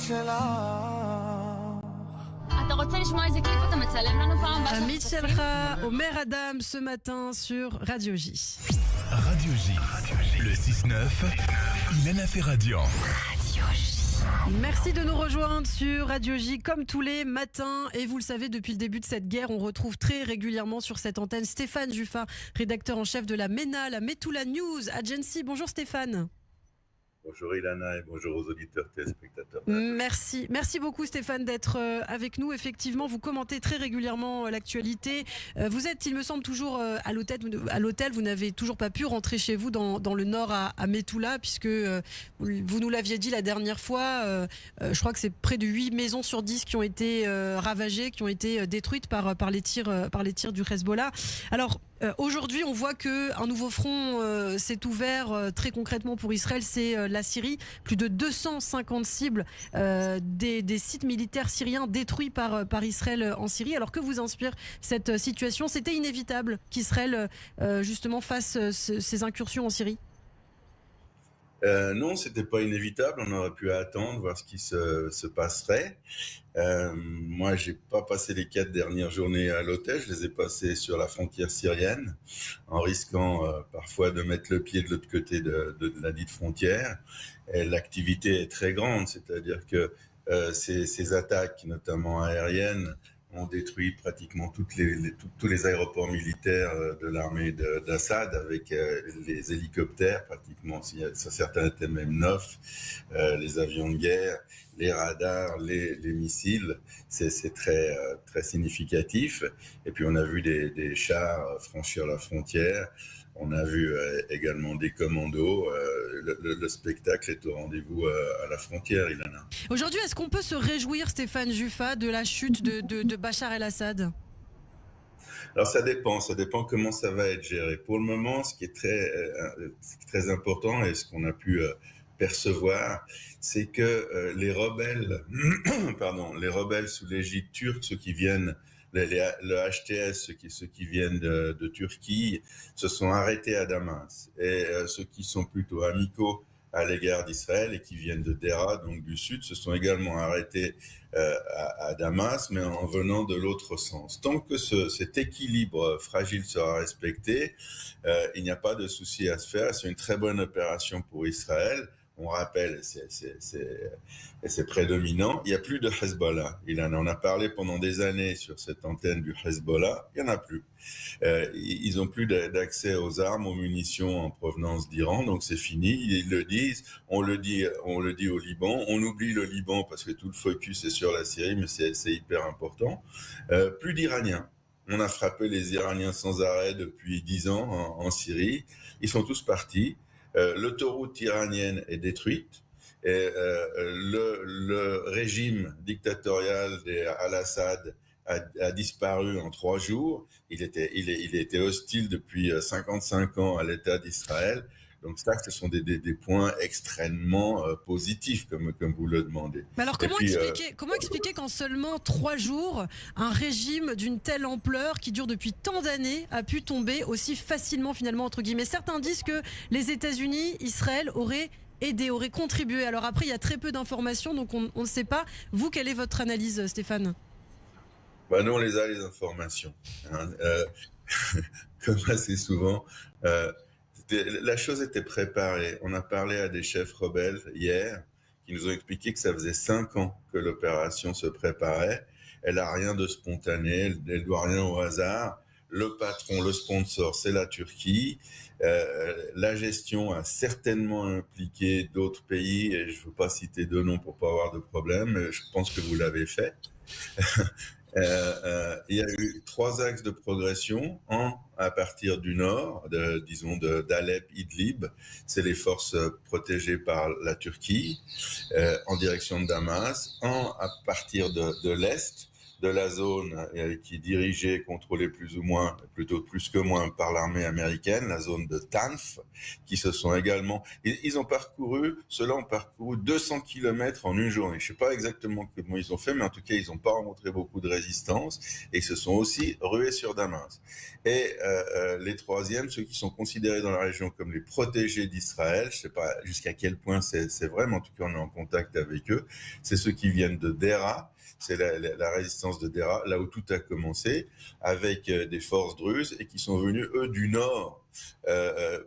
אתה רוצה לשמוע איזה קליפ אתה מצלם לנו פעם? עמית שלך, עומר אדם, ce matin sur Radio J. Radio J, le 6-9, Ilana Ferradian. Merci de nous rejoindre sur Radio J comme tous les matins. Et vous le savez, depuis le début de cette guerre, on retrouve très régulièrement sur cette antenne Stéphane Juffa, rédacteur en chef de la MENA, la Metula News Agency. Bonjour Stéphane. Bonjour Ilana et bonjour aux auditeurs téléspectateurs. Merci beaucoup Stéphane d'être avec nous. Effectivement, vous commentez très régulièrement l'actualité. Vous êtes, il me semble, toujours à l'hôtel. Vous n'avez toujours pas pu rentrer chez vous dans le nord à Metula, puisque vous nous l'aviez dit la dernière fois. Je crois que c'est près de 8 maisons sur 10 qui ont été ravagées, qui ont été détruites par les tirs du Hezbollah. Alors, aujourd'hui, on voit qu'un nouveau front s'est ouvert très concrètement pour Israël, c'est la Syrie. Plus de 250 cibles des sites militaires syriens détruits par Israël en Syrie. Alors que vous inspire cette situation? C'était inévitable qu'Israël justement fasse ces incursions en Syrie? Non, c'était pas inévitable. On aurait pu attendre, voir ce qui se passerait. Moi, j'ai pas passé les 4 dernières journées à l'hôtel. Je les ai passées sur la frontière syrienne, en risquant parfois de mettre le pied de l'autre côté de la dite frontière. Et l'activité est très grande, c'est-à-dire que ces attaques, notamment aériennes, ont détruit pratiquement tous les aéroports militaires de l'armée d'Assad avec les hélicoptères, pratiquement, certains étaient même neufs, les avions de guerre, les radars, les missiles, c'est très significatif. Et puis on a vu des chars franchir la frontière. On a vu également des commandos. Le spectacle est au rendez-vous à la frontière, Ilana. Aujourd'hui, est-ce qu'on peut se réjouir, Stéphane Juffa, de la chute de Bachar el-Assad? Alors ça dépend comment ça va être géré. Pour le moment, ce qui est très important et ce qu'on a pu percevoir, c'est que les rebelles sous l'égide turque, ceux qui viennent le HTS, ceux qui viennent de Turquie, se sont arrêtés à Damas. Et ceux qui sont plutôt amicaux à l'égard d'Israël et qui viennent de Dera, donc du sud, se sont également arrêtés à Damas, mais en venant de l'autre sens. Tant que cet équilibre fragile sera respecté, il n'y a pas de souci à se faire. C'est une très bonne opération pour Israël. On rappelle, c'est prédominant. Il n'y a plus de Hezbollah. On a parlé pendant des années sur cette antenne du Hezbollah. Il n'y en a plus. Ils n'ont plus d'accès aux armes, aux munitions en provenance d'Iran. Donc c'est fini. Ils le disent. On le dit au Liban. On oublie le Liban parce que tout le focus est sur la Syrie, mais c'est hyper important. Plus d'Iraniens. On a frappé les Iraniens sans arrêt depuis 10 ans en Syrie. Ils sont tous partis. L'autoroute iranienne est détruite et le régime dictatorial d'Al-Assad a disparu en 3 jours. Il était hostile depuis 55 ans à l'État d'Israël. Donc ça, ce sont des points extrêmement positifs, comme vous le demandez. Mais alors comment expliquer qu'en seulement 3 jours, un régime d'une telle ampleur, qui dure depuis tant d'années, a pu tomber aussi facilement, finalement, entre guillemets? Certains disent que les États-Unis, Israël, auraient aidé, auraient contribué. Alors après, il y a très peu d'informations, donc on ne sait pas. Vous, quelle est votre analyse, Stéphane? Nous, on les a, les informations. Comme assez souvent... la chose était préparée. On a parlé à des chefs rebelles hier qui nous ont expliqué que ça faisait 5 ans que l'opération se préparait. Elle n'a rien de spontané, elle doit rien au hasard. Le patron, le sponsor, c'est la Turquie. La gestion a certainement impliqué d'autres pays, et je ne veux pas citer de noms pour pas avoir de problème, mais je pense que vous l'avez fait. Il y a eu 3 axes de progression. Un, à partir du nord, d'Alep, Idlib, c'est les forces protégées par la Turquie, en direction de Damas. Un, à partir de l'est, de la zone qui est dirigée, contrôlée plus ou moins, plutôt plus que moins par l'armée américaine, la zone de Tanf, qui se sont également... Ceux-là ont parcouru 200 kilomètres en une journée. Je ne sais pas exactement comment ils ont fait, mais en tout cas, ils n'ont pas rencontré beaucoup de résistance et ils se sont aussi rués sur Damas. Et les troisièmes, ceux qui sont considérés dans la région comme les protégés d'Israël, je ne sais pas jusqu'à quel point c'est vrai, mais en tout cas, on est en contact avec eux, c'est ceux qui viennent de Dera. C'est la résistance de Dera, là où tout a commencé, avec des forces druzes et qui sont venus, eux, du nord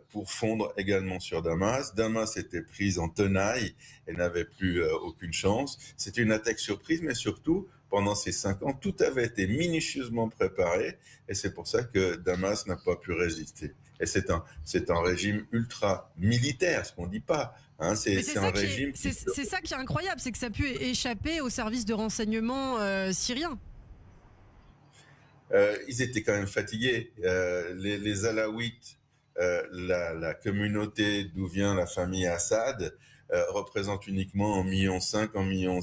pour fondre également sur Damas. Damas était prise en tenaille, elle n'avait plus aucune chance. C'était une attaque surprise, mais surtout, pendant ces 5 ans, tout avait été minutieusement préparé et c'est pour ça que Damas n'a pas pu résister. Et c'est un régime ultra militaire, ce qu'on ne dit pas. Hein, c'est ça qui est incroyable, c'est que ça a pu échapper au service de renseignement syrien. Ils étaient quand même fatigués. Les Alaouites, la communauté d'où vient la famille Assad, représente uniquement 1,5 million, 1,7 million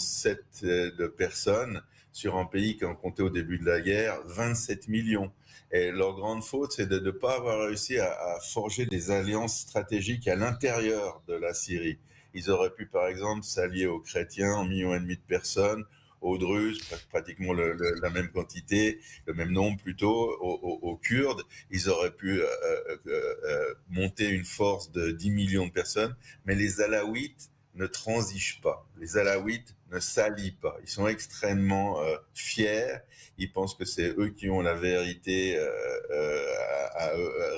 de personnes sur un pays qui en comptait au début de la guerre 27 millions. Et leur grande faute, c'est de ne pas avoir réussi à forger des alliances stratégiques à l'intérieur de la Syrie. Ils auraient pu, par exemple, s'allier aux chrétiens, 1,5 million de personnes, aux Druzes, pratiquement la même quantité, le même nombre plutôt, aux Kurdes. Ils auraient pu monter une force de 10 millions de personnes, mais les Alaouites ne transigent pas. Les Alaouites ne s'allient pas. Ils sont extrêmement fiers. Ils pensent que c'est eux qui ont la vérité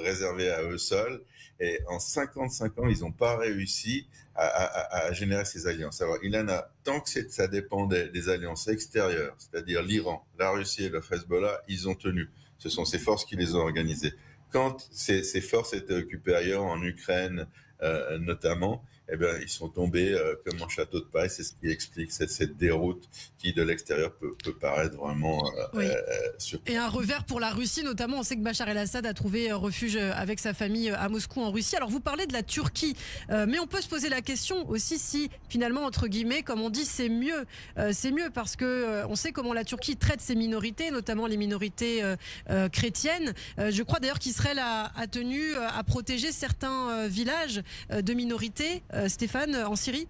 réservée à eux seuls. Et en 55 ans, ils n'ont pas réussi à générer ces alliances. Alors, Ilana, tant que ça dépendait des alliances extérieures, c'est-à-dire l'Iran, la Russie et le Hezbollah, ils ont tenu. Ce sont ces forces qui les ont organisées. Quand ces forces étaient occupées ailleurs, en Ukraine notamment, eh bien, ils sont tombés comme un château de paille. C'est ce qui explique cette déroute qui, de l'extérieur, peut paraître vraiment surprenante. Et un revers pour la Russie, notamment. On sait que Bachar el-Assad a trouvé refuge avec sa famille à Moscou, en Russie. Alors, vous parlez de la Turquie, mais on peut se poser la question aussi si, finalement, entre guillemets, comme on dit, c'est mieux. C'est mieux parce que on sait comment la Turquie traite ses minorités, notamment les minorités chrétiennes. Je crois d'ailleurs qu'Israël a tenu à protéger certains villages de minorités. Stéphane, en Syrie ?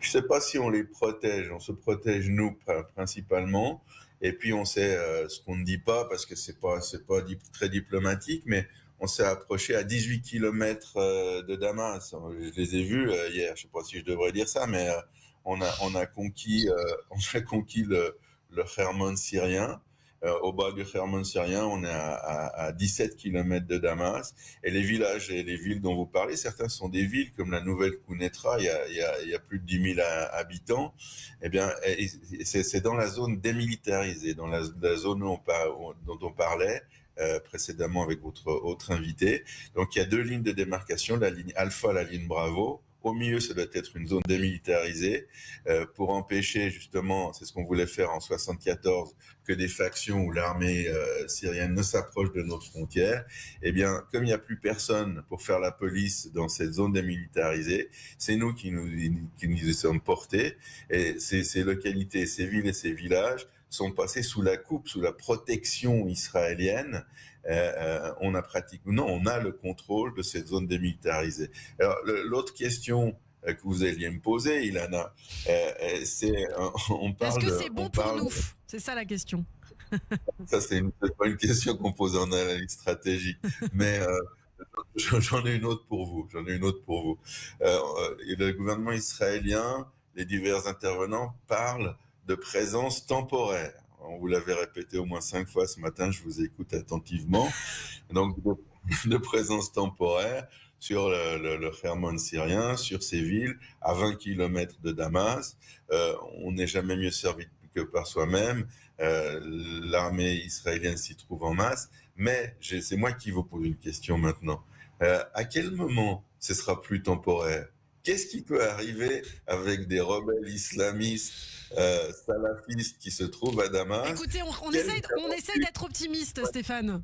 Je ne sais pas si on les protège. On se protège, nous, principalement. Et puis, on sait ce qu'on ne dit pas, parce que c'est pas très diplomatique, mais on s'est approché à 18 kilomètres de Damas. Je les ai vus hier. Je ne sais pas si je devrais dire ça, mais on a conquis le Hermon syrien. Au bas du Hermon syrien, on est à 17 km de Damas. Et les villages et les villes dont vous parlez, certains sont des villes comme la nouvelle Kounetra, il y a plus de 10 000 habitants. Eh bien, c'est dans la zone démilitarisée, dans la zone dont on parlait précédemment avec votre autre invité. Donc, il y a 2 lignes de démarcation, la ligne Alpha, la ligne Bravo. Au milieu, ça doit être une zone démilitarisée pour empêcher justement, c'est ce qu'on voulait faire en 74, que des factions ou l'armée syrienne ne s'approchent de notre frontière. Eh bien, comme il n'y a plus personne pour faire la police dans cette zone démilitarisée, c'est nous qui nous y sommes portés. Et ces localités, ces villes et ces villages sont passés sous la coupe, sous la protection israélienne. On a le contrôle de cette zone démilitarisée. Alors, l'autre question que vous alliez me poser, Ilana, c'est on parle. Est-ce que c'est bon pour nous ? C'est ça la question. Ça, c'est pas une question qu'on pose en analyse stratégique, mais j'en ai une autre pour vous. Le gouvernement israélien, les divers intervenants parlent de présence temporaire. On vous l'avait répété au moins 5 fois ce matin, je vous écoute attentivement. Donc, de présence temporaire sur le Hermon syrien, sur ces villes, à 20 km de Damas. On n'est jamais mieux servi que par soi-même. L'armée israélienne s'y trouve en masse. Mais c'est moi qui vous pose une question maintenant. À quel moment ce sera plus temporaire ? Qu'est-ce qui peut arriver avec des rebelles islamistes salafistes qui se trouvent à Damas ? Écoutez, on essaye d'être optimiste, Stéphane.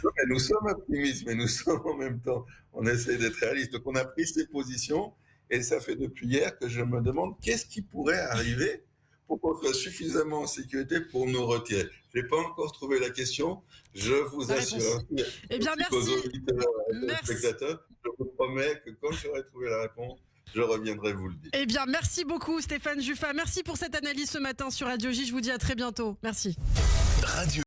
Mais nous sommes optimistes, mais nous sommes en même temps, on essaie d'être réalistes. Donc on a pris ces positions et ça fait depuis hier que je me demande qu'est-ce qui pourrait arriver pour qu'on soit suffisamment en sécurité pour nous retirer. Je n'ai pas encore trouvé la question. Je vous assure. Eh bien, merci. Aux auditeurs et aux Merci. spectateurs, je vous promets que quand j'aurai trouvé la réponse, je reviendrai vous le dire. Eh bien, merci beaucoup Stéphane Juffa. Merci pour cette analyse ce matin sur Radio J. Je vous dis à très bientôt. Merci. Radio